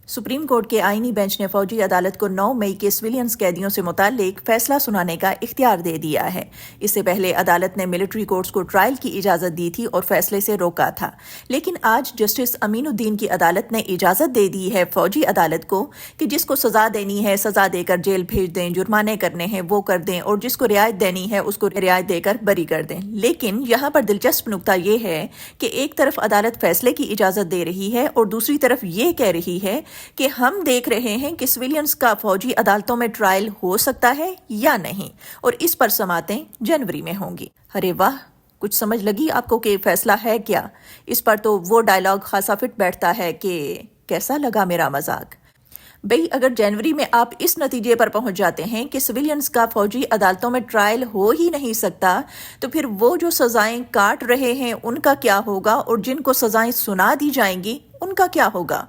Supreme court کے آئینی bench نے فوجی عدالت کو 9 مئی کے سویلینز قیدیوں سے متعلق فیصلہ سنانے کا اختیار دے دیا ہے۔ اس سے پہلے عدالت نے ملٹری کورٹس کو ٹرائل کی اجازت دی تھی اور فیصلے سے روکا تھا، لیکن آج جسٹس امین الدین کی عدالت نے اجازت دے دی ہے فوجی عدالت کو کہ جس کو سزا دینی ہے سزا دے کر جیل بھیج دیں، جرمانے کرنے ہیں وہ کر دیں، اور جس کو رعایت دینی ہے اس کو رعایت دے کر بری کر دیں۔ لیکن یہاں پر دلچسپ نکتہ یہ ہے کہ ایک طرف عدالت فیصلے کی اجازت دے رہی ہے اور دوسری طرف یہ کہہ رہی ہے کہ ہم دیکھ رہے ہیں کہ سویلینز کا فوجی عدالتوں میں ٹرائل ہو سکتا ہے یا نہیں، اور اس پر سماعتیں جنوری میں ہوں گی۔ ارے واہ، کچھ سمجھ لگی آپ کو کہ فیصلہ ہے کیا؟ اس پر تو وہ ڈائلاگ خاصا فٹ بیٹھتا ہے کہ کیسا لگا میرا مذاق؟ بھئی اگر جنوری میں آپ اس نتیجے پر پہنچ جاتے ہیں کہ سویلینز کا فوجی عدالتوں میں ٹرائل ہو ہی نہیں سکتا، تو پھر وہ جو سزائیں کاٹ رہے ہیں ان کا کیا ہوگا، اور جن کو سزائیں سنا دی جائیں گی ان کا کیا ہوگا؟